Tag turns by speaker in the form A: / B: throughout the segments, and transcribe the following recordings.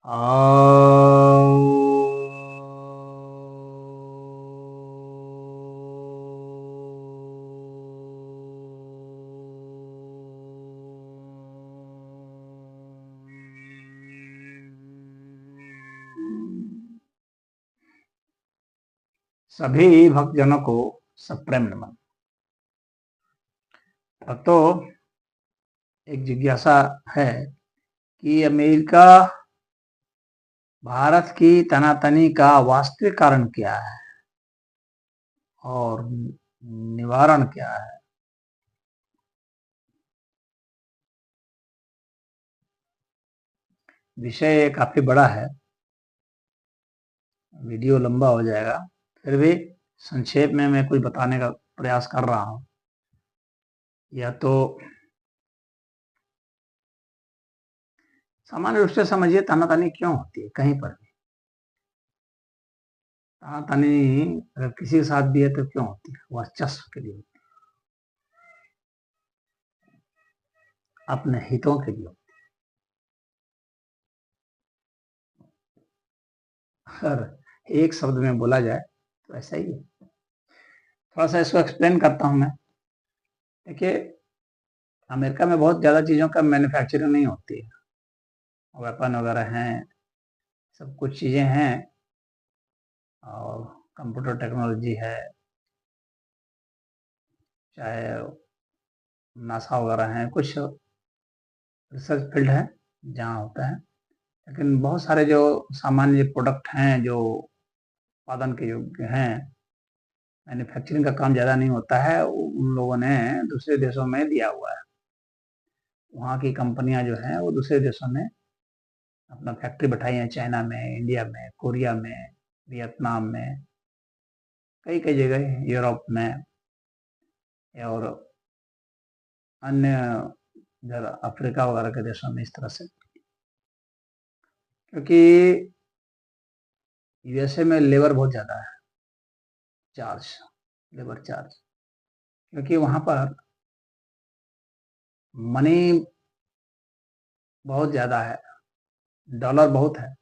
A: आओ। सभी भक्तजनों को सप्रेम नमन। भक्तों, एक जिज्ञासा है कि अमेरिका भारत की तनातनी का वास्तविक कारण क्या है और निवारण क्या है। विषय काफी बड़ा है, वीडियो लंबा हो जाएगा, फिर भी संक्षेप में मैं कुछ बताने का प्रयास कर रहा हूं। यह तो सामान्य रूप से समझिए, तानातानी क्यों होती है कहीं पर भी। तानातानी अगर किसी के साथ भी है तो क्यों होती है? वर्चस्व के लिए होती है, अपने हितों के लिए होती है। अगर एक शब्द में बोला जाए तो ऐसा ही है। थोड़ा सा इसको एक्सप्लेन करता हूं मैं। देखिए, अमेरिका में बहुत ज़्यादा चीज़ों का मैन्युफैक्चरिंग नहीं होती है, वेपन वगैरह हैं, सब कुछ चीज़ें हैं और कंप्यूटर टेक्नोलॉजी है, चाहे नासा वगैरह हैं, कुछ रिसर्च फील्ड है जहाँ होता है। लेकिन बहुत सारे जो सामान्य प्रोडक्ट हैं जो उत्पादन के योग्य हैं, मैन्युफैक्चरिंग का काम ज़्यादा नहीं होता है, उन लोगों ने दूसरे देशों में दिया हुआ है। वहाँ की कंपनियां जो हैं वो दूसरे देशों में अपना फैक्ट्री बैठाई है, चाइना में, इंडिया में, कोरिया में, वियतनाम में, कई कई जगह, यूरोप में और अन्य इधर अफ्रीका वगैरह के देशों में, इस तरह से। क्योंकि यूएसए में लेबर बहुत ज़्यादा है, चार्ज, लेबर चार्ज, क्योंकि वहाँ पर मनी बहुत ज़्यादा है, डॉलर बहुत है,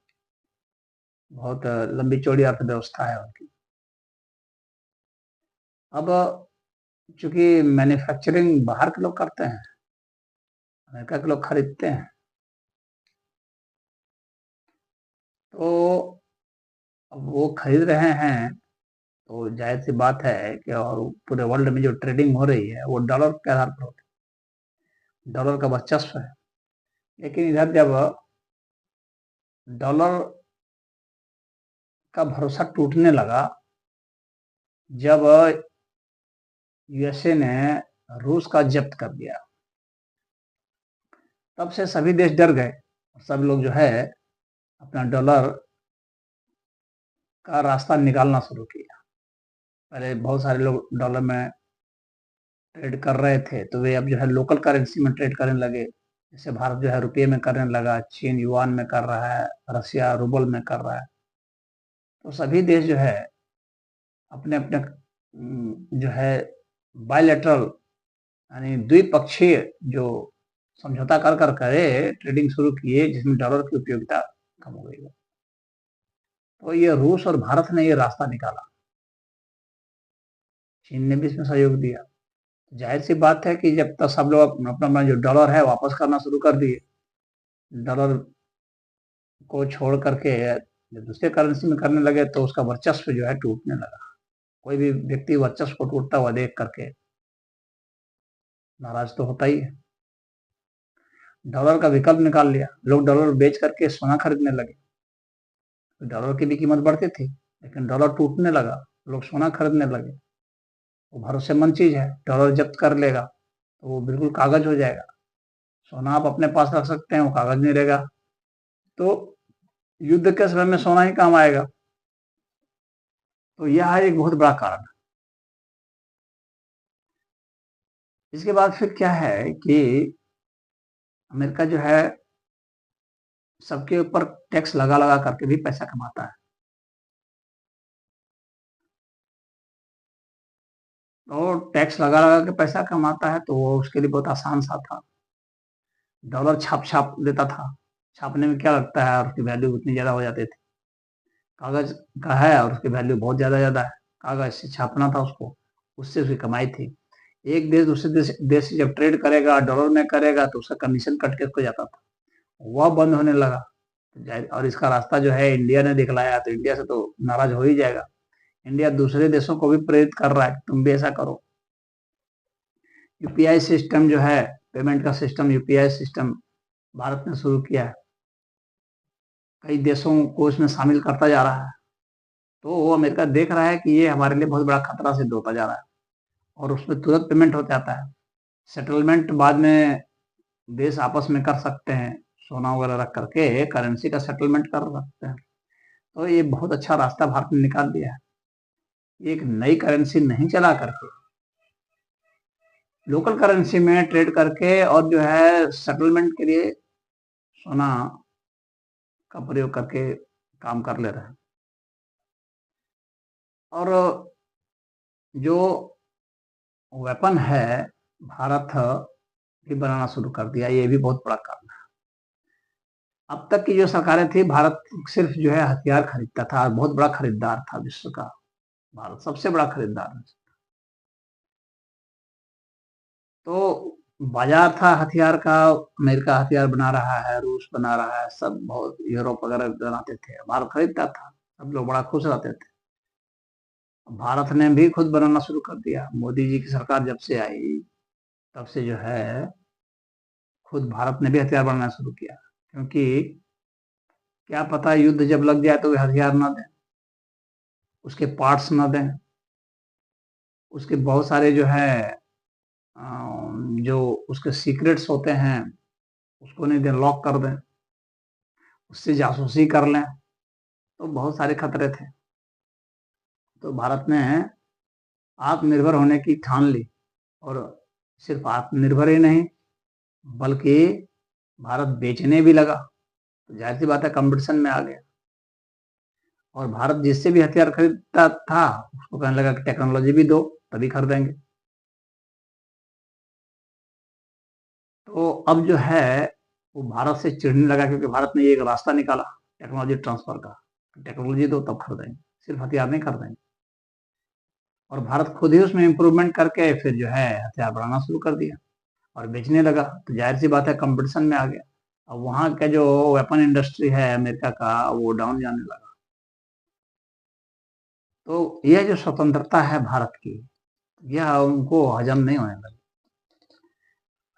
A: बहुत लंबी चौड़ी अर्थव्यवस्था है उनकी। अब चूंकि मैन्युफैक्चरिंग बाहर के लोग करते हैं, अमेरिका के लोग खरीदते हैं, तो अब वो खरीद रहे हैं तो जाहिर सी बात है कि और पूरे वर्ल्ड में जो ट्रेडिंग हो रही है वो डॉलर के आधार पर होती है, डॉलर का वर्चस्व है। लेकिन इधर जब डॉलर का भरोसा टूटने लगा, जब यूएसए ने रूस का जब्त कर दिया, तब से सभी देश डर गए। सब लोग जो है अपना डॉलर का रास्ता निकालना शुरू किया। पहले बहुत सारे लोग डॉलर में ट्रेड कर रहे थे, तो वे अब जो है लोकल करेंसी में ट्रेड करने लगे। जैसे भारत जो है रुपये में करने लगा, चीन युआन में कर रहा है, रसिया रूबल में कर रहा है। तो सभी देश जो है अपने अपने जो है बायलैटरल यानी द्विपक्षीय जो समझौता कर कर करे ट्रेडिंग शुरू किए, जिसमें डॉलर की उपयोगिता कम हो गई। तो ये रूस और भारत ने ये रास्ता निकाला, चीन ने भी इसमें सहयोग दिया। जाहिर सी बात है कि जब तक सब लोग अपना अपना जो डॉलर है वापस करना शुरू कर दिए, डॉलर को छोड़ करके जब दूसरे करेंसी में करने लगे, तो उसका वर्चस्व जो है टूटने लगा। कोई भी व्यक्ति वर्चस्व को टूटता हुआ देख करके नाराज तो होता ही है। डॉलर का विकल्प निकाल लिया, लोग डॉलर बेच करके सोना खरीदने लगे। तो डॉलर की भी कीमत बढ़ती थी, लेकिन डॉलर टूटने लगा, लोग सोना खरीदने लगे। वो भरोसेमंद चीज है, डॉलर जब्त कर लेगा तो वो बिल्कुल कागज हो जाएगा। सोना आप अपने पास रख सकते हैं, वो कागज नहीं रहेगा। तो युद्ध के समय में सोना ही काम आएगा। तो यह एक बहुत बड़ा कारण है। इसके बाद फिर क्या है कि अमेरिका जो है सबके ऊपर टैक्स लगा लगा करके भी पैसा कमाता है। तो टैक्स लगा लगा के पैसा कमाता है, तो वो उसके लिए बहुत आसान सा था। डॉलर छाप छाप देता था, छापने में क्या लगता है और उसकी वैल्यू उतनी ज़्यादा हो जाती थी। कागज़ का है और उसकी वैल्यू बहुत ज़्यादा है। कागज़ से छापना था उसको, उससे उसकी कमाई थी। एक देश दूसरे देश से जब ट्रेड करेगा, डॉलर में करेगा तो उसका कमीशन कट के उसको जाता था। वह बंद होने लगा। और इसका रास्ता जो है इंडिया ने दिखलाया, तो इंडिया से तो नाराज़ हो ही जाएगा। इंडिया दूसरे देशों को भी प्रेरित कर रहा है, तुम भी ऐसा करो। यूपीआई सिस्टम जो है, पेमेंट का सिस्टम, यूपीआई सिस्टम भारत ने शुरू किया है। कई देशों को इसमें शामिल करता जा रहा है। तो वो अमेरिका देख रहा है कि ये हमारे लिए बहुत बड़ा खतरा सिद्ध होता जा रहा है और उसमें तुरंत पेमेंट हो जाता है। सेटलमेंट बाद में देश आपस में कर सकते हैं, सोना वगैरह रख करके करेंसी का सेटलमेंट कर सकते हैं। तो ये बहुत अच्छा रास्ता भारत ने निकाल दिया है। एक नई करेंसी नहीं चला करके लोकल करेंसी में ट्रेड करके और जो है सेटलमेंट के लिए सोना का प्रयोग करके काम कर ले रहे हैं। और जो वेपन है, भारत भी बनाना शुरू कर दिया, ये भी बहुत बड़ा काम है। अब तक की जो सरकारें थी, भारत सिर्फ जो है हथियार खरीदता था, बहुत बड़ा खरीदार था विश्व का। भारत सबसे बड़ा खरीदार है। तो बाजार था हथियार का, अमेरिका हथियार बना रहा है, रूस बना रहा है, सब बहुत यूरोप वगैरह बनाते थे, भारत खरीदता था, सब लोग बड़ा खुश रहते थे। भारत ने भी खुद बनाना शुरू कर दिया। मोदी जी की सरकार जब से आई तब से जो है खुद भारत ने भी हथियार बनाना शुरू किया, क्योंकि क्या पता युद्ध जब लग जाए तो वे हथियार ना दें, उसके पार्ट्स ना दें, उसके बहुत सारे जो है जो उसके सीक्रेट्स होते हैं उसको नहीं दें, लॉक कर दें, उससे जासूसी कर लें, तो बहुत सारे खतरे थे। तो भारत ने आत्मनिर्भर होने की ठान ली और सिर्फ आत्मनिर्भर ही नहीं बल्कि भारत बेचने भी लगा। तो जाहिर सी बात है कंपटीशन में आ गया और भारत जिससे भी हथियार खरीदता था उसको कहने लगा कि टेक्नोलॉजी भी दो तभी खरीदेंगे। तो अब जो है वो भारत से चिढ़ने लगा, क्योंकि भारत ने एक रास्ता निकाला टेक्नोलॉजी ट्रांसफर का। टेक्नोलॉजी दो तब खरीदेंगे, सिर्फ हथियार नहीं खरीदेंगे। और भारत खुद ही उसमें इम्प्रूवमेंट करके फिर जो है हथियार बनाना शुरू कर दिया और बेचने लगा। तो जाहिर सी बात है कंपटीशन में आ गया। अब वहाँ का जो वेपन इंडस्ट्री है अमेरिका का वो डाउन जाने लगा। तो यह जो स्वतंत्रता है भारत की, यह उनको हजम नहीं होने लगी।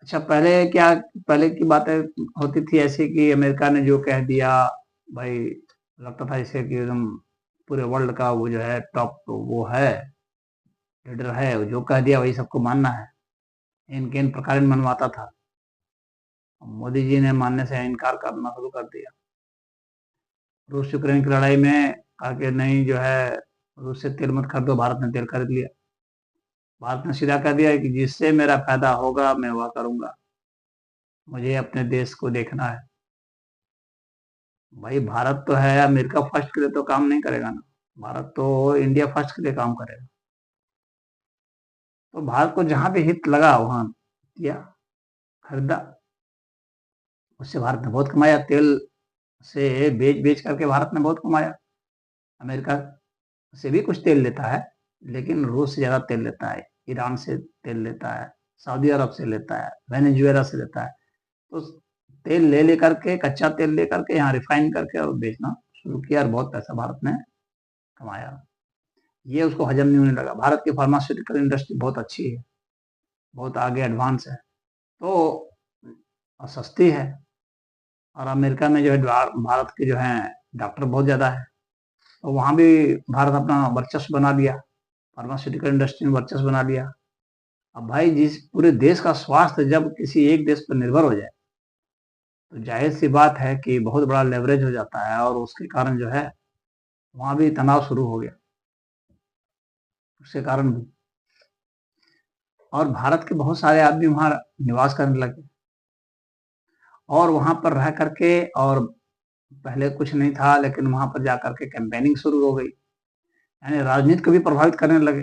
A: अच्छा, पहले की बातें होती थी ऐसी कि अमेरिका ने जो कह दिया भाई, लगता था जैसे कि एकदम पूरे वर्ल्ड का वो जो है टॉप वो है, लीडर है, वो जो कह दिया वही सबको मानना है। इनके इन प्रकार मनवाता था। मोदी जी ने मानने से इनकार करना शुरू कर दिया। रूस यूक्रेन की लड़ाई में कहा कि नहीं जो है रूस से तेल मत खरीदो, भारत ने तेल खरीद लिया। भारत ने सीधा कह दिया कि जिससे मेरा फायदा होगा मैं वह करूंगा, मुझे अपने देश को देखना है। भाई भारत तो है, अमेरिका फर्स्ट के लिए तो काम नहीं करेगा ना, भारत तो इंडिया फर्स्ट के लिए काम करेगा। तो भारत को जहां भी हित लगा वहां किया, खरीदा। उससे भारत ने बहुत कमाया, तेल से बेच बेच करके भारत ने बहुत कमाया। अमेरिका से भी कुछ तेल लेता है, लेकिन रूस से ज्यादा तेल लेता है, ईरान से तेल लेता है, सऊदी अरब से लेता है, वेनेजुएला से लेता है। तो तेल ले लेकर के, कच्चा तेल लेकर के यहाँ रिफाइन करके और बेचना शुरू किया और बहुत पैसा भारत ने कमाया। ये उसको हजम नहीं होने लगा। भारत की फार्मास्यूटिकल इंडस्ट्री बहुत अच्छी है, बहुत आगे एडवांस है, तो सस्ती है। और अमेरिका में जो है भारत के जो है डॉक्टर बहुत ज्यादा है, तो वहां भी भारत अपना वर्चस्व बना लिया, फार्मास्यूटिकल इंडस्ट्री में वर्चस्व बना लिया। अब भाई जिस पूरे देश का स्वास्थ्य जब किसी एक देश पर निर्भर हो जाए तो जाहिर सी बात है कि बहुत बड़ा लेवरेज हो जाता है और उसके कारण जो है वहां भी तनाव शुरू हो गया उसके कारण भी। और भारत के बहुत सारे आदमी वहां निवास करने लगे और वहां पर रह करके, और पहले कुछ नहीं था लेकिन वहां पर जाकर के कैंपेनिंग शुरू हो गई, यानी राजनीति को भी प्रभावित करने लगे।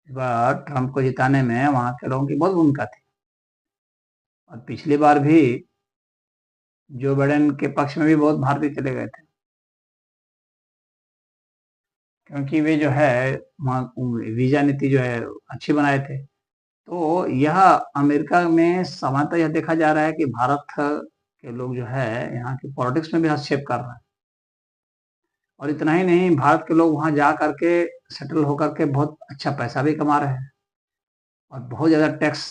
A: इस बार ट्रंप को जिताने में वहां के लोगों की बहुत भूमिका थी और पिछली बार भी जो बाइडेन के पक्ष में भी बहुत भारतीय चले गए थे, क्योंकि वे जो है वीजा नीति जो है अच्छी बनाए थे। तो यह अमेरिका में सामान्यतः यह देखा जा रहा है कि भारत के लोग जो है यहाँ की पॉलिटिक्स में भी हस्तक्षेप कर रहे हैं, और इतना ही नहीं, भारत के लोग वहां जा करके सेटल होकर के बहुत अच्छा पैसा भी कमा रहे हैं और बहुत ज्यादा टैक्स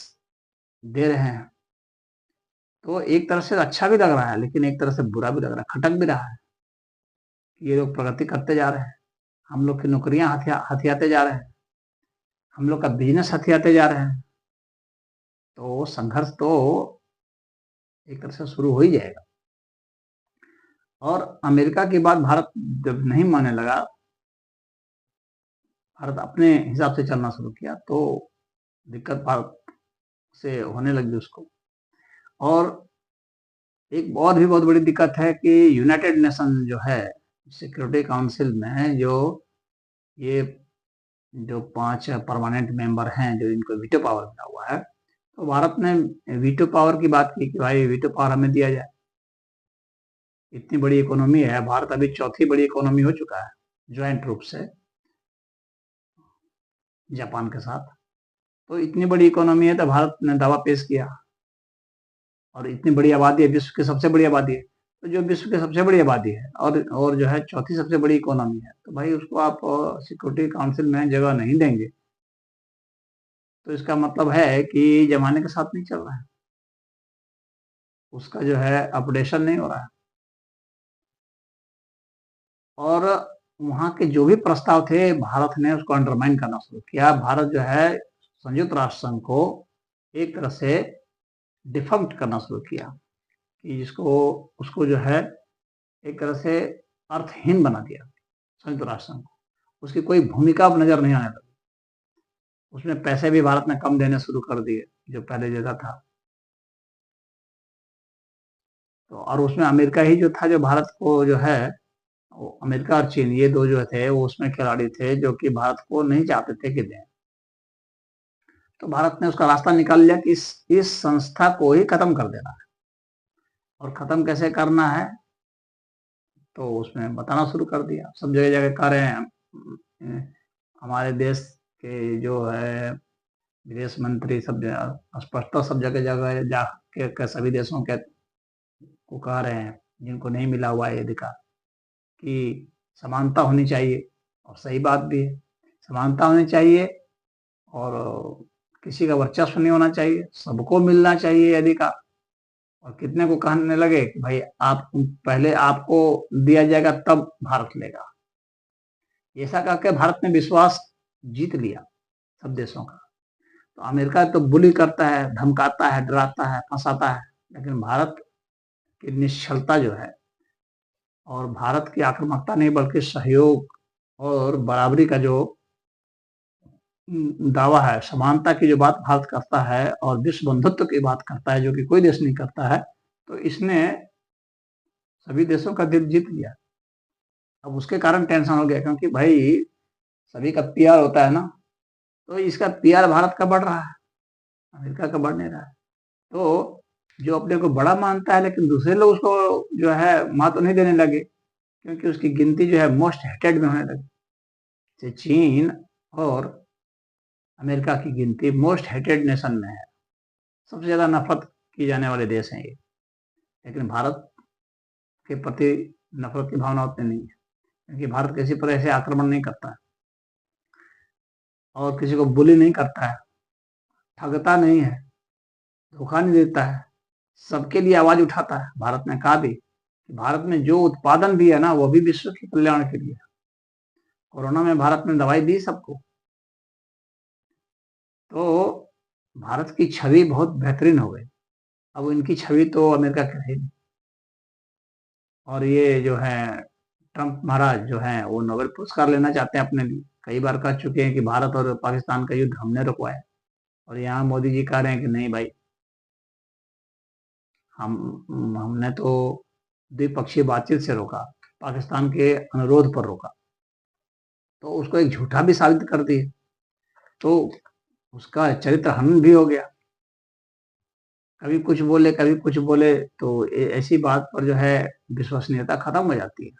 A: दे रहे हैं। तो एक तरह से अच्छा भी लग रहा है, लेकिन एक तरह से बुरा भी लग रहा है, खटक भी रहा है कि ये लोग प्रगति करते जा रहे हैं, हम लोग की नौकरियां हथियाते जा रहे हैं, हम लोग का बिजनेस हथियाते जा रहे हैं। तो संघर्ष तो एक तरह से शुरू हो ही जाएगा। और अमेरिका की बात भारत जब नहीं मानने लगा, भारत अपने हिसाब से चलना शुरू किया, तो दिक्कत भारत से होने लगी उसको। और एक और भी बहुत बड़ी दिक्कत है कि यूनाइटेड नेशन जो है सिक्योरिटी काउंसिल में ये जो 5 परमानेंट मेंबर हैं जो इनको वीटो पावर मिला हुआ है, तो भारत ने वीटो पावर की बात की कि भाई वीटो पावर हमें दिया जाए। इतनी बड़ी इकोनॉमी है भारत, अभी चौथी बड़ी इकोनॉमी हो चुका है ज्वाइंट रूप से जापान के साथ। तो इतनी बड़ी इकोनॉमी है, तो भारत ने दावा पेश किया, और इतनी बड़ी आबादी है, विश्व की सबसे बड़ी आबादी है। तो जो विश्व की सबसे बड़ी आबादी है और जो है चौथी सबसे बड़ी इकोनॉमी है, तो भाई उसको आप सिक्योरिटी काउंसिल में जगह नहीं देंगे, तो इसका मतलब है कि जमाने के साथ नहीं चल रहा है, उसका जो है अपडेशन नहीं हो रहा है। और वहां के जो भी प्रस्ताव थे, भारत ने उसको अंडरमाइन करना शुरू किया। भारत जो है संयुक्त राष्ट्र संघ को एक तरह से डिफंक्ट करना शुरू किया, कि जिसको उसको जो है एक तरह से अर्थहीन बना दिया संयुक्त राष्ट्र संघ को। उसकी कोई भूमिका अब नजर नहीं आने लगी। उसमें पैसे भी भारत ने कम देने शुरू कर दिए जो पहले देता था। तो और उसमें अमेरिका ही जो था, जो भारत को जो है, अमेरिका और चीन, ये दो जो थे वो उसमें खिलाड़ी थे, जो कि भारत को नहीं चाहते थे कि दें। तो भारत ने उसका रास्ता निकाल लिया कि इस संस्था को ही खत्म कर देना है। और खत्म कैसे करना है, तो उसमें बताना शुरू कर दिया। सब जगह जगह कह रहे हैं, हमारे देश के जो है विदेश मंत्री सब स्पष्ट सब जगह जगह जाके सभी देशों के को कह रहे हैं जिनको नहीं मिला हुआ है अधिकार, कि समानता होनी चाहिए। और सही बात भी है, समानता होनी चाहिए, और किसी का वर्चस्व नहीं होना चाहिए, सबको मिलना चाहिए अधिकार। और कितने को कहने लगे कि भाई आप पहले आपको दिया जाएगा तब भारत लेगा। ऐसा करके भारत ने विश्वास जीत लिया सब देशों का। तो अमेरिका तो बुली करता है, धमकाता है, डराता है, फंसाता है, लेकिन भारत की निश्चलता जो है, और भारत की आक्रामकता नहीं बल्कि सहयोग और बराबरी का जो दावा है, समानता की जो बात भारत करता है, और विश्व बंधुत्व की बात करता है जो कि कोई देश नहीं करता है, तो इसने सभी देशों का दिल जीत लिया। अब उसके कारण टेंशन हो गया, क्योंकि भाई सभी का पीआर होता है ना, तो इसका पीआर भारत का बढ़ रहा है, अमेरिका का बढ़ नहीं रहा है। तो जो अपने को बड़ा मानता है, लेकिन दूसरे लोग उसको जो है महत्व नहीं देने लगे, क्योंकि उसकी गिनती जो है मोस्ट हेटेड में होने लगी। चीन और अमेरिका की गिनती मोस्ट हेटेड नेशन में है, सबसे ज्यादा नफरत की जाने वाले देश हैं ये। लेकिन भारत के प्रति नफरत की भावना उतनी नहीं है, क्योंकि भारत किसी पर ऐसे आक्रमण नहीं करता है, और किसी को बुली नहीं करता है, ठगता नहीं है, धोखा नहीं देता है, सबके लिए आवाज उठाता है। भारत ने कहा भी कि भारत में जो उत्पादन भी है ना, वो भी विश्व के कल्याण के लिए। कोरोना में भारत ने दवाई दी सबको, तो भारत की छवि बहुत बेहतरीन हो गई। अब इनकी छवि तो अमेरिका की रही नहीं। और ये जो है ट्रंप महाराज जो है, वो नोबेल पुरस्कार लेना चाहते हैं अपने लिए। कई बार कह चुके हैं कि भारत और पाकिस्तान का युद्ध हमने रुकवाया, और यहाँ मोदी जी कह रहे हैं कि नहीं भाई, हमने तो द्विपक्षीय बातचीत से रोका, पाकिस्तान के अनुरोध पर रोका। तो उसको एक झूठा भी साबित कर दिए, तो उसका चरित्र हनन भी हो गया। कभी कुछ बोले, कभी कुछ बोले, तो ऐसी बात पर जो है विश्वसनीयता खत्म हो जाती है।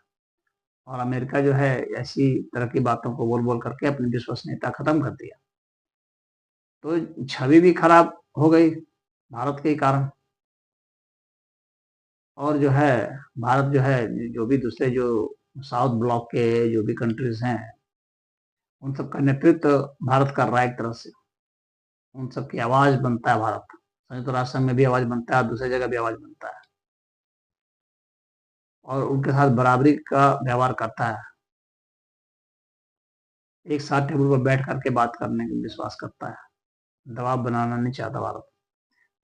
A: और अमेरिका जो है ऐसी तरह की बातों को बोल बोल करके अपनी विश्वसनीयता खत्म कर दिया। तो छवि भी खराब हो गई भारत के कारण। और जो है भारत जो है, जो भी दूसरे जो साउथ ब्लॉक के जो भी कंट्रीज हैं, उन सब का नेतृत्व भारत कर रहा है एक तरह से। उन सब की आवाज बनता है भारत। संयुक्त राष्ट्र संघ में भी आवाज बनता है, दूसरी जगह भी आवाज बनता है, और उनके साथ बराबरी का व्यवहार करता है। एक साथ टेबल पर बैठ करके बात करने का विश्वास करता है। दबाव बनाना नहीं चाहता भारत।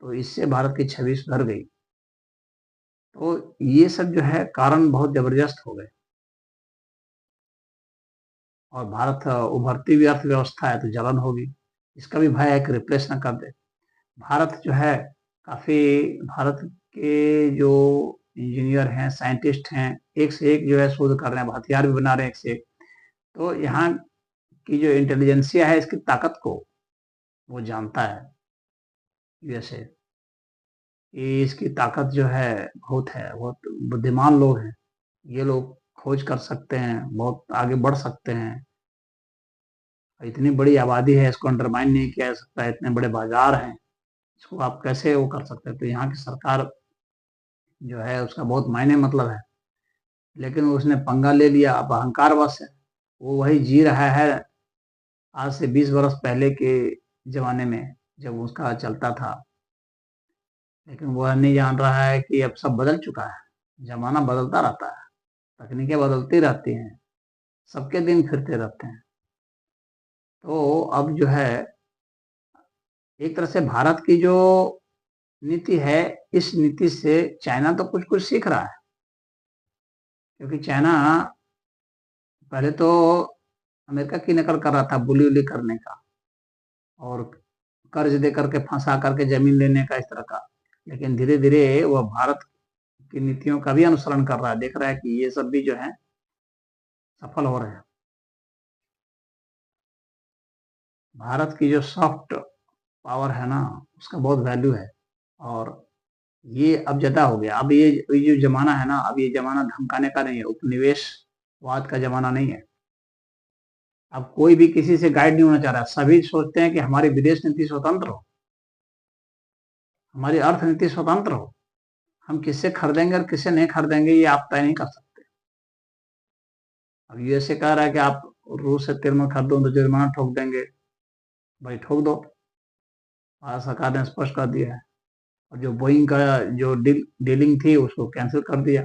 A: तो इससे भारत की छवि सुधर गई। तो ये सब जो है कारण बहुत जबरदस्त हो गए। और भारत उभरती हुई अर्थव्यवस्था है, तो जलन होगी। इसका भी भय है कि रिप्लेस न कर दे। भारत जो है काफी, भारत के जो इंजीनियर हैं, साइंटिस्ट हैं, एक से एक जो है शोध कर रहे हैं, हथियार भी बना रहे हैं एक से एक। तो यहाँ की जो इंटेलिजेंसिया है, इसकी ताकत को वो जानता है यूएसए, कि इसकी ताकत जो है बहुत है, बहुत बुद्धिमान लोग हैं। ये लोग खोज कर सकते हैं, बहुत आगे बढ़ सकते हैं। इतनी बड़ी आबादी है, इसको अंडरमाइन नहीं किया जा सकता। इतने बड़े बाजार हैं, इसको आप कैसे वो कर सकते हैं। तो यहाँ की सरकार जो है उसका बहुत मायने मतलब है। लेकिन उसने पंगा ले लिया, अब अहंकार वश है। वो वही जी रहा है आज से 20 बरस पहले के जमाने में जब उसका चलता था। लेकिन वह नहीं जान रहा है कि अब सब बदल चुका है। जमाना बदलता रहता है, तकनीकें बदलती रहती हैं, सबके दिन फिरते रहते हैं। तो अब जो है एक तरह से भारत की जो नीति है, इस नीति से चाइना तो कुछ कुछ सीख रहा है। क्योंकि चाइना पहले तो अमेरिका की नकल कर रहा था, बुली उली करने का, और कर्ज दे करके फंसा करके जमीन लेने का, इस तरह का। लेकिन धीरे धीरे वह भारत की नीतियों का भी अनुसरण कर रहा है, देख रहा है कि ये सब भी जो है सफल हो रहे हैं। भारत की जो सॉफ्ट पावर है ना, उसका बहुत वैल्यू है। और ये अब ज्यादा हो गया। अब ये जो जमाना है ना, अब ये जमाना धमकाने का नहीं है, उपनिवेशवाद का जमाना नहीं है। अब कोई भी किसी से गाइड नहीं होना चाह रहा। सभी सोचते हैं कि हमारी विदेश नीति स्वतंत्र हो, हमारी अर्थनीति स्वतंत्र हो। हम किससे खरीदेंगे और किससे नहीं खरीदेंगे, ये आप तय नहीं कर सकते। अब यूएसए कह रहा है कि आप रूस से तेल मत खरीदो तो जुर्माना ठोक देंगे। भाई ठोक दो, भारत सरकार ने स्पष्ट कर दिया है। और जो बोइंग का जो डीलिंग थी उसको कैंसिल कर दिया।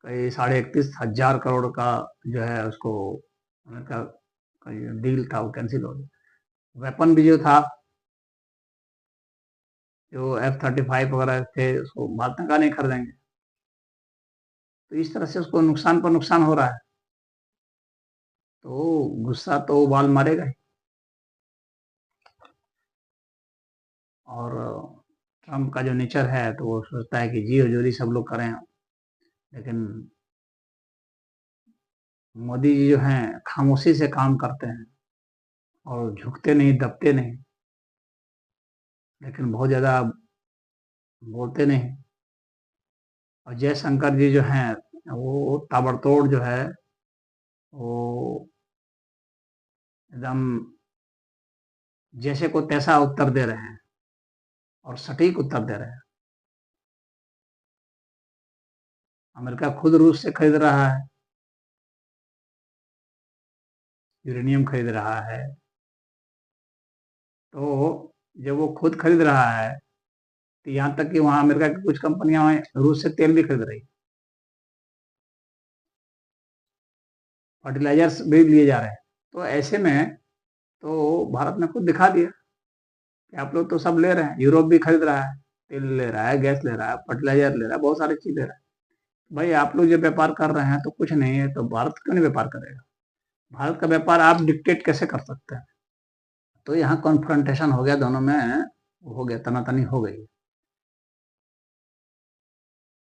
A: कई 31,500 करोड़ का जो है उसको अमेरिका का जो डील था वो कैंसिल हो गया। वेपन भी जो था, जो F-35 वगैरह थे, उसको भारत का नहीं खरीदेंगे। तो इस तरह से उसको नुकसान पर नुकसान हो रहा है। तो गुस्सा तो उबाल मारेगा ही। और ट्रम्प का जो नेचर है, तो वो सोचता है कि जी हजूरी सब लोग करें। लेकिन मोदी जी जो हैं खामोशी से काम करते हैं, और झुकते नहीं, दबते नहीं, लेकिन बहुत ज्यादा बोलते नहीं। और जयशंकर जी जो हैं, वो ताबड़तोड़ जो है, वो एकदम जैसे को तैसा उत्तर दे रहे हैं, और सटीक उत्तर दे रहे हैं। अमेरिका खुद रूस से खरीद रहा है, यूरेनियम खरीद रहा है। तो जब वो खुद खरीद रहा है, तो यहाँ तक कि वहाँ अमेरिका की कुछ कंपनियां रूस से तेल भी खरीद रही, फर्टिलाइजर्स भी लिए जा रहे हैं। तो ऐसे में तो भारत ने खुद दिखा दिया कि आप लोग तो सब ले रहे हैं। यूरोप भी खरीद रहा है, तेल ले रहा है, गैस ले रहा है, फर्टिलाइजर ले रहा है, बहुत सारी चीज ले रहा है। भाई आप लोग जब व्यापार कर रहे हैं तो कुछ नहीं है, तो भारत क्यों नहीं व्यापार करेगा। भारत का व्यापार आप डिक्टेट कैसे कर सकते हैं। तो यहाँ कॉन्फ्रंटेशन हो गया, दोनों में हो गया, तनातनी हो गई।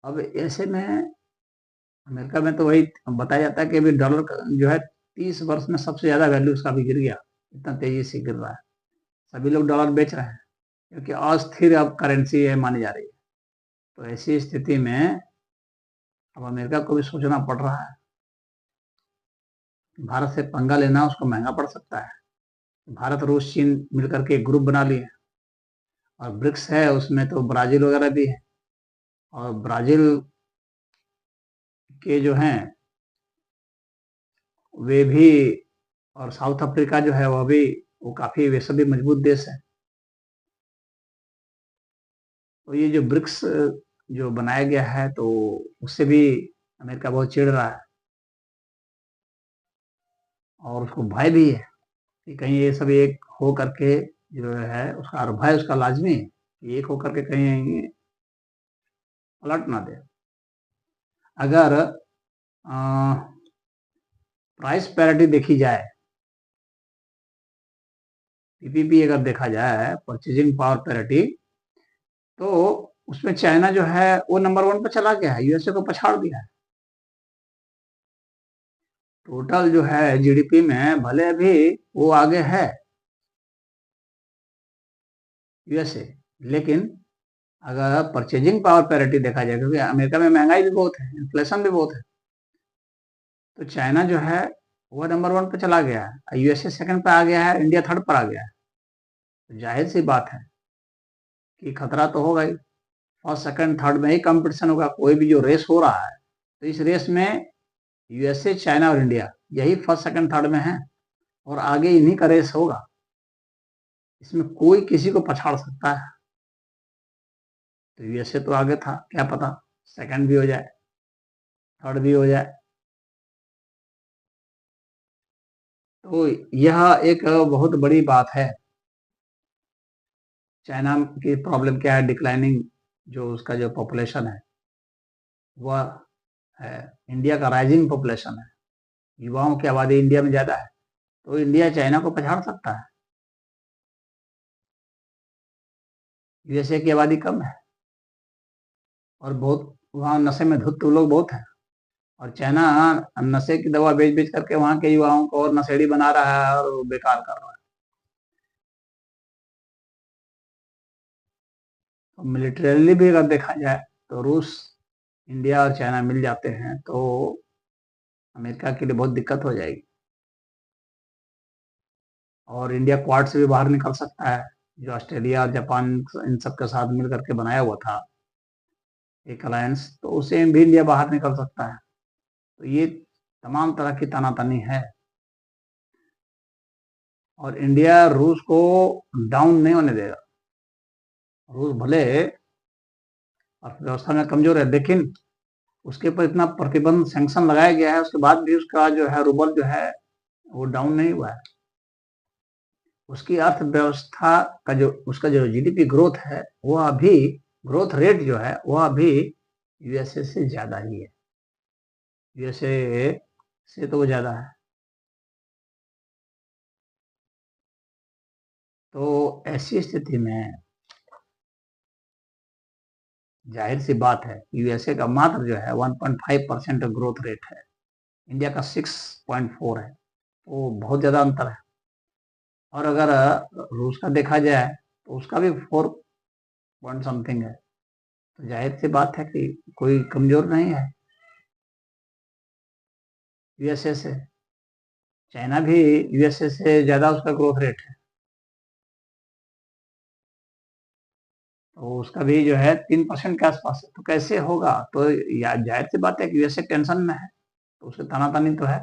A: अब ऐसे में अमेरिका में तो वही बताया जाता है कि अभी डॉलर जो है 30 वर्ष में सबसे ज्यादा वैल्यू उसका भी गिर गया। इतना तेजी से गिर रहा है, सभी लोग डॉलर बेच रहे हैं। क्योंकि अस्थिर अब करेंसी है मानी जा रही है। तो ऐसी स्थिति में अब अमेरिका को भी सोचना पड़ रहा है। भारत से पंगा लेना उसको महंगा पड़ सकता है। भारत, रूस, चीन मिलकर के एक ग्रुप बना लिए और ब्रिक्स है, उसमें तो ब्राजील वगैरह भी है। और ब्राजील के जो हैं वे भी, और साउथ अफ्रीका जो है वह भी, वो काफी, वे सभी मजबूत देश है। तो ये जो ब्रिक्स जो बनाया गया है, तो उससे भी अमेरिका बहुत चिढ़ रहा है और उसको भय भी है कि कहीं ये सब एक हो करके जो है उसका, और भय उसका लाजमी है कि एक हो करके कहीं पलट ना दे। अगर प्राइस पैरिटी देखी जाए, पीपीपी अगर देखा जाए, परचेजिंग पावर पैरिटी, तो उसमें चाइना जो है वो नंबर 1 पर चला गया है, यूएसए को पछाड़ दिया है। टोटल जो है जीडीपी में भले अभी वो आगे है यूएसए, लेकिन अगर परचेजिंग पावर पैरिटी देखा जाए, क्योंकि अमेरिका में महंगाई भी बहुत है, इन्फ्लेशन भी बहुत है, तो चाइना जो है वो नंबर 1 पे चला गया है, यूएसए सेकंड पे आ गया है, इंडिया थर्ड पर आ गया है। तो जाहिर सी बात है कि खतरा तो होगा ही। फर्स्ट सेकंड थर्ड में ही कंपटीशन होगा, कोई भी जो रेस हो रहा है, तो इस रेस में यूएसए, चाइना और इंडिया यही फर्स्ट सेकंड थर्ड में है और आगे इन्हीं का रेस होगा। इसमें कोई किसी को पछाड़ सकता है। तो यूएसए तो आगे था, क्या पता सेकंड भी हो जाए, थर्ड भी हो जाए। तो यह एक बहुत बड़ी बात है। चाइना की प्रॉब्लम क्या है? डिक्लाइनिंग जो उसका जो पॉपुलेशन है वह है। इंडिया का राइजिंग पॉपुलेशन है, युवाओं की आबादी इंडिया में ज्यादा है। तो इंडिया चाइना को पछाड़ सकता है। यूएसए की आबादी कम है और बहुत वहाँ नशे में धुत लोग बहुत हैं, और चाइना नशे की दवा बेच बेच करके वहाँ के युवाओं को और नशेड़ी बना रहा है और बेकार कर रहा है। तो मिलिटरीली भी अगर देखा जाए तो रूस, इंडिया और चाइना मिल जाते हैं तो अमेरिका के लिए बहुत दिक्कत हो जाएगी। और इंडिया क्वाड से भी बाहर निकल सकता है, जो ऑस्ट्रेलिया और जापान इन सब के साथ मिल करके बनाया हुआ था एक अलायंस, तो उससे भी इंडिया बाहर निकल सकता है। तो ये तमाम तरह की तानातनी है और इंडिया रूस को डाउन नहीं होने देगा। रूस भले अर्थव्यवस्था में कमजोर है, लेकिन उसके ऊपर इतना प्रतिबंध, सैंक्शन लगाया गया है, उसके बाद भी उसका जो है रूबल जो है वो डाउन नहीं हुआ है। उसकी अर्थव्यवस्था का जो, उसका जो जीडीपी ग्रोथ है, वह अभी, ग्रोथ रेट जो है वह अभी यूएसए से ज्यादा ही है। यूएसए से तो वो ज्यादा है। तो ऐसी स्थिति में जाहिर सी बात है, यूएसए का मात्र जो है 1.5% ग्रोथ रेट है, इंडिया का 6.4 है, वो बहुत ज्यादा अंतर है। और अगर रूस का देखा जाए तो उसका भी 4 पॉइंट समथिंग है। तो जाहिर सी बात है कि कोई कमजोर नहीं है यूएसए से। चाइना भी यूएसए से ज्यादा उसका ग्रोथ रेट है, तो उसका भी जो है 3% के आसपास है। तो कैसे होगा? तो जाहिर सी बात है कि यूएसए टेंशन में है, तो उससे तानातानी तो है।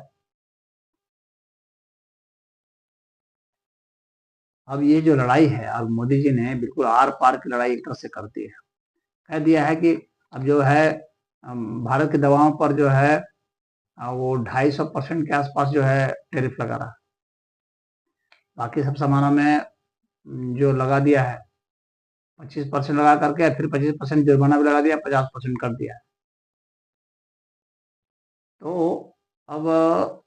A: अब ये जो लड़ाई है, अब मोदी जी ने बिल्कुल आर पार की लड़ाई एक तरह से कर दी है। कह दिया है कि अब जो है भारत की दवाओं पर जो है वो 250% के आसपास जो है टैरिफ लगा रहा है। बाकी सब सामानों में जो लगा दिया है 25% लगा करके, फिर 25% जुर्माना भी लगा दिया, 50% कर दिया। तो अब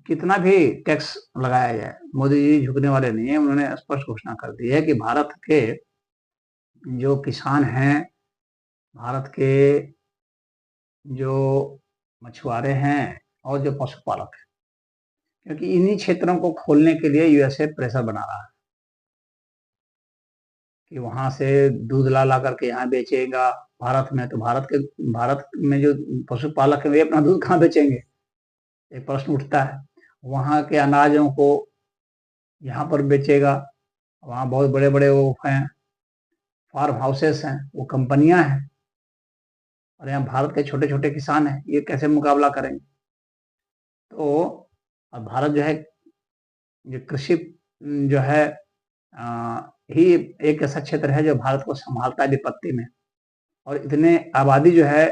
A: कितना भी टैक्स लगाया जाए, मोदी जी झुकने वाले नहीं है। उन्होंने स्पष्ट घोषणा कर दी है कि भारत के जो किसान हैं, भारत के जो मछुआरे हैं और जो पशुपालक हैं, क्योंकि इन्हीं क्षेत्रों को खोलने के लिए यूएसए प्रेशर बना रहा है। कि वहाँ से दूध ला करके यहाँ बेचेगा भारत में, तो भारत में जो पशुपालक है वे अपना दूध कहाँ बेचेंगे? एक प्रश्न उठता है। वहाँ के अनाजों को यहाँ पर बेचेगा, वहाँ बहुत बड़े-बड़े वो हैं, फार्म हाउसेस हैं, वो कंपनियाँ हैं, और यहाँ भारत के छोटे-छोटे किसान हैं, ये कैसे मुकाबला करेंगे? तो अब भारत जो है, ये कृषि जो है ही एक ऐसा क्षेत्र है जो भारत को संभालता है विपत्ति में, और इतने आबादी जो है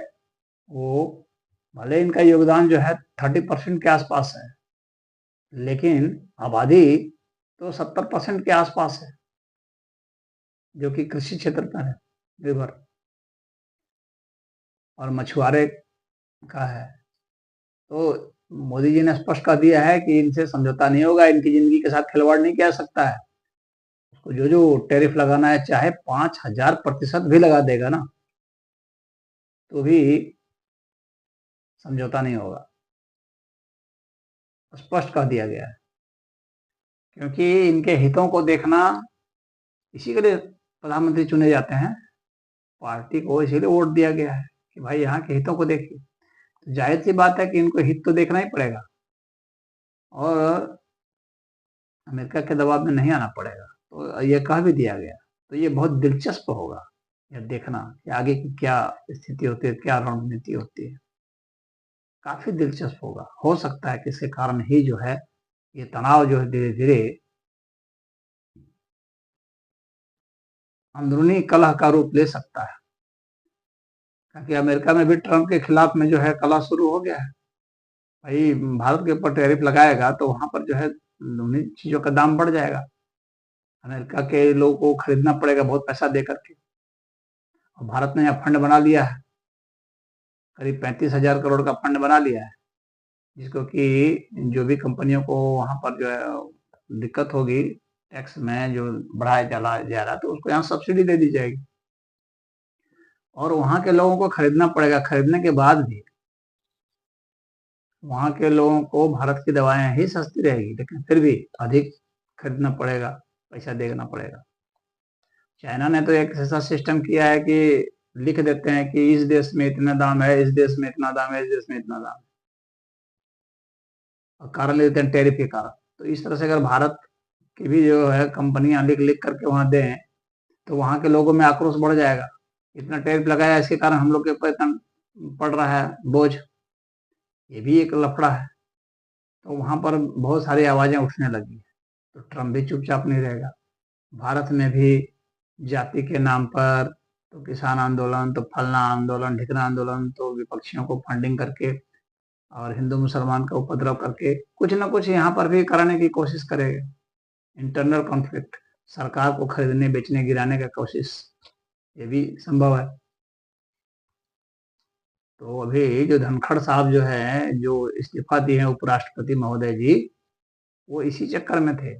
A: वो, भले इनका योगदान जो है 30% के आसपास है, लेकिन आबादी तो 70% के आसपास है, जो कि कृषि क्षेत्र पर है निर्भर, और मछुआरे का है। तो मोदी जी ने स्पष्ट कर दिया है कि इनसे समझौता नहीं होगा, इनकी जिंदगी के साथ खिलवाड़ नहीं किया जा सकता है। उसको जो जो टैरिफ लगाना है, चाहे 5000% भी लगा देगा ना, तो भी समझौता नहीं होगा, स्पष्ट कर दिया गया है। क्योंकि इनके हितों को देखना, इसी के लिए प्रधानमंत्री चुने जाते हैं, पार्टी को इसीलिए वोट दिया गया है कि भाई यहाँ के हितों को देखिए। तो जाहिर सी बात है कि इनको हित तो देखना ही पड़ेगा, और अमेरिका के दबाव में नहीं आना पड़ेगा। तो ये कह भी दिया गया। तो ये बहुत दिलचस्प होगा यह देखना कि आगे की क्या स्थिति होती है, क्या रणनीति होती है। काफी दिलचस्प होगा। हो सकता है कि इसके कारण ही जो है ये तनाव जो है धीरे धीरे अंदरूनी कलह का रूप ले सकता है, क्योंकि अमेरिका में भी ट्रंप के खिलाफ में जो है कलह शुरू हो गया है। भाई भारत के ऊपर टैरिफ लगाएगा तो वहां पर जो है उन्हीं चीजों का दाम बढ़ जाएगा, अमेरिका के लोगों को खरीदना पड़ेगा बहुत पैसा दे करके। और भारत ने यहाँ फंड बना लिया है, करीब 35,000 करोड़ का फंड बना लिया है, जिसको कि जो भी कंपनियों को वहां पर जो है दिक्कत होगी टैक्स में जो बढ़ाया चला जा रहा, तो उसको यहाँ सब्सिडी दे दी जाएगी, और वहां के लोगों को खरीदना पड़ेगा। खरीदने के बाद भी वहां के लोगों को भारत की दवाएं ही सस्ती रहेगी, लेकिन फिर भी अधिक खरीदना पड़ेगा, पैसा देना पड़ेगा। चाइना ने तो एक ऐसा सिस्टम किया है कि लिख देते हैं कि इस देश में इतना दाम है, इस देश में इतना दाम है, इस देश में इतना दाम है, और कारण ले देते हैं टैरिफ के कारण। तो इस तरह से अगर भारत की भी जो है कंपनियां लिख लिख करके वहां दें, तो वहां के लोगों में आक्रोश बढ़ जाएगा। इतना टैरिफ लगाया, इसके कारण हम लोग के ऊपर इतना पड़ रहा है बोझ, ये भी एक लफड़ा है। तो वहां पर बहुत सारी आवाजें उठने लगी। तो ट्रम्प भी चुपचाप नहीं रहेगा। भारत में भी जाति के नाम पर तो किसान आंदोलन, तो फलना आंदोलन, ढिकना आंदोलन, तो विपक्षियों को फंडिंग करके और हिंदू मुसलमान का उपद्रव करके कुछ ना कुछ यहाँ पर भी कराने की कोशिश करेगा। इंटरनल कॉन्फ्लिक्ट, सरकार को खरीदने बेचने गिराने का कोशिश, ये भी संभव है। तो अभी जो धनखड़ साहब जो है, जो इस्तीफा दिए हैं उपराष्ट्रपति महोदय जी, वो इसी चक्कर में थे।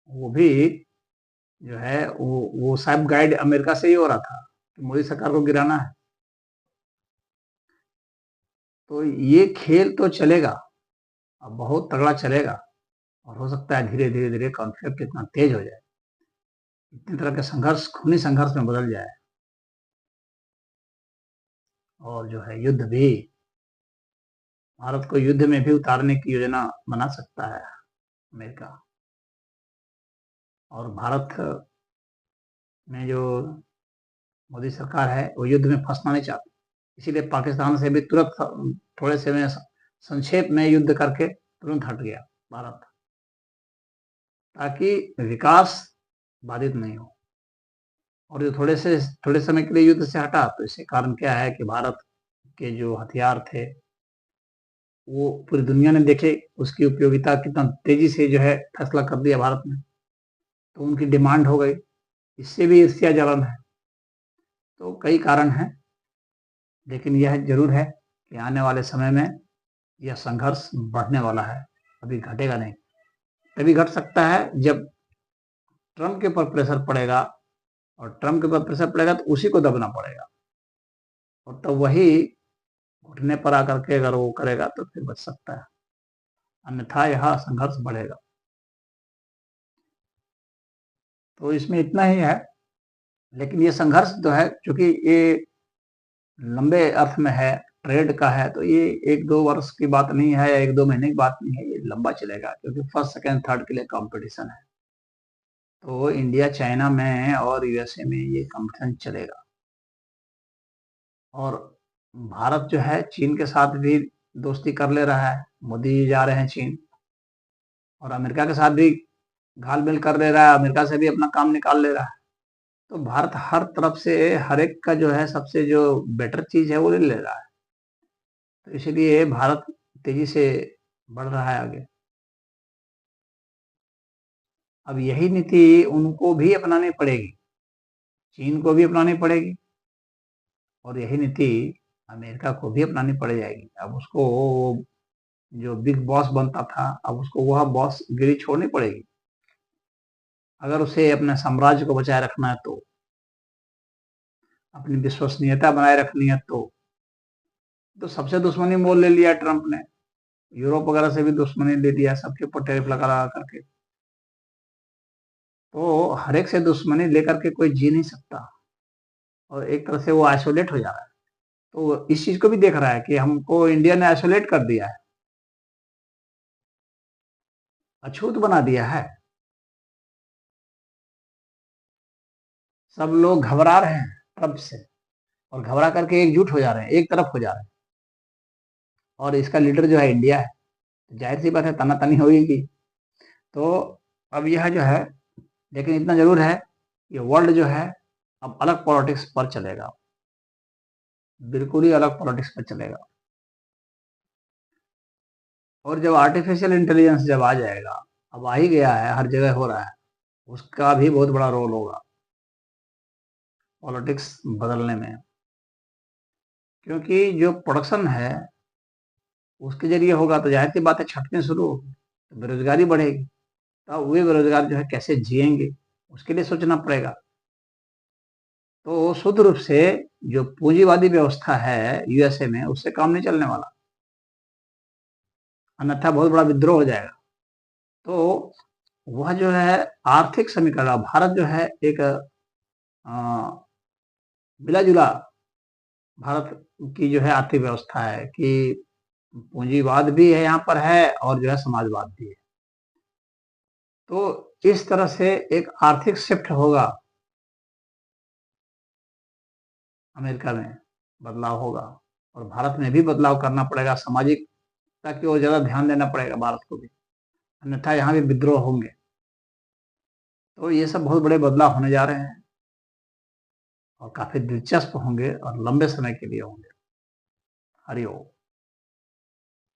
A: वो भी जो है वो साहब गाइड अमेरिका से ही हो रहा था कि मोदी सरकार को गिराना है। तो ये खेल तो चलेगा, अब बहुत तगड़ा चलेगा, और हो सकता है धीरे धीरे धीरे कॉन्फ्लिक्ट इतना तेज हो जाए, इतनी तरह का संघर्ष खूनी संघर्ष में बदल जाए, और जो है युद्ध भी, भारत को युद्ध में भी उतारने की योजना बना सकता है अमेरिका। और भारत में जो मोदी सरकार है वो युद्ध में फंसना नहीं चाहती, इसीलिए पाकिस्तान से भी तुरंत थोड़े से में संक्षेप में युद्ध करके तुरंत हट गया भारत, ताकि विकास बाधित नहीं हो। और जो थोड़े समय के लिए युद्ध से हटा, तो इसके कारण क्या है कि भारत के जो हथियार थे वो पूरी दुनिया ने देखे, उसकी उपयोगिता कितना तेजी से जो है फैसला कर दिया भारत ने, तो उनकी डिमांड हो गई, इससे भी ईर्ष्या जलन है। तो कई कारण हैं, लेकिन यह जरूर है कि आने वाले समय में यह संघर्ष बढ़ने वाला है, अभी घटेगा नहीं। तभी घट सकता है जब ट्रंप के ऊपर प्रेशर पड़ेगा, और ट्रंप के ऊपर प्रेशर पड़ेगा तो उसी को दबना पड़ेगा, और तब वही घुटने पर आकर के अगर वो करेगा तो फिर बच सकता है, अन्यथा यह संघर्ष बढ़ेगा। तो इसमें इतना ही है लेकिन ये संघर्ष जो है, चूंकि ये लंबे अर्थ में है, ट्रेड का है, तो ये 1-2 वर्ष की बात नहीं है या 1-2 महीने की बात नहीं है, ये लंबा चलेगा, क्योंकि फर्स्ट, सेकंड, थर्ड के लिए कंपटीशन है। तो इंडिया, चाइना में और यूएसए में ये कंपटीशन चलेगा। और भारत जो है चीन के साथ भी दोस्ती कर ले रहा है, मोदी जी जा रहे हैं चीन, और अमेरिका के साथ भी घाल-मेल कर ले रहा है, अमेरिका से भी अपना काम निकाल ले रहा है। तो भारत हर तरफ से, हर एक का जो है सबसे जो बेटर चीज़ है वो ले रहा है। तो इसीलिए भारत तेज़ी से बढ़ रहा है आगे। अब यही नीति उनको भी अपनानी पड़ेगी, चीन को भी अपनानी पड़ेगी, और यही नीति अमेरिका को भी अपनानी पड़ जाएगी। अब उसको वो जो बिग बॉस बनता था, अब उसको वह बॉसगिरी छोड़नी पड़ेगी। अगर उसे अपने साम्राज्य को बचाए रखना है तो, अपनी विश्वसनीयता बनाए रखनी है तो सबसे दुश्मनी मोल ले लिया ट्रंप ने, यूरोप वगैरह से भी दुश्मनी ले लिया, सबके ऊपर टैरिफ लगा करके। तो हर एक से दुश्मनी लेकर के कोई जी नहीं सकता, और एक तरह से वो आइसोलेट हो जा रहा है। तो इस चीज को भी देख रहा है कि हमको इंडिया ने आइसोलेट कर दिया है, अछूत बना दिया है। सब लोग घबरा रहे हैं ट्रंप से, और घबरा करके एकजुट हो जा रहे हैं, एक तरफ हो जा रहे हैं, और इसका लीडर जो है इंडिया है। जाहिर सी बात है, तनातनी होगी। तो अब यह जो है, लेकिन इतना जरूर है, ये वर्ल्ड जो है अब अलग पॉलिटिक्स पर चलेगा, बिल्कुल ही अलग पॉलिटिक्स पर चलेगा। और जब आर्टिफिशियल इंटेलिजेंस जब आ जाएगा, अब आ ही गया है, हर जगह हो रहा है, उसका भी बहुत बड़ा रोल होगा पॉलिटिक्स बदलने में। क्योंकि जो प्रोडक्शन है उसके जरिए होगा, तो जाहिर सी बात है छटनी शुरू होगी, तो बेरोजगारी बढ़ेगी। तब वे बेरोजगार जो है कैसे जिएंगे, उसके लिए सोचना पड़ेगा। तो शुद्ध रूप से जो पूंजीवादी व्यवस्था है यूएसए में, उससे काम नहीं चलने वाला, अन्यथा बहुत बड़ा विद्रोह हो जाएगा। तो वह जो है आर्थिक समीकरण, भारत जो है एक मिला जुला भारत की जो है आर्थिक व्यवस्था है कि पूंजीवाद भी है यहाँ पर है, और जो है समाजवाद भी है। तो इस तरह से एक आर्थिक शिफ्ट होगा, अमेरिका में बदलाव होगा, और भारत में भी बदलाव करना पड़ेगा, सामाजिक ताकि वो ज्यादा ध्यान देना पड़ेगा भारत को भी, अन्यथा यहाँ भी विद्रोह होंगे। तो ये सब बहुत बड़े बदलाव होने जा रहे हैं, और काफी दिलचस्प होंगे, और लंबे समय के लिए होंगे। हरिओम।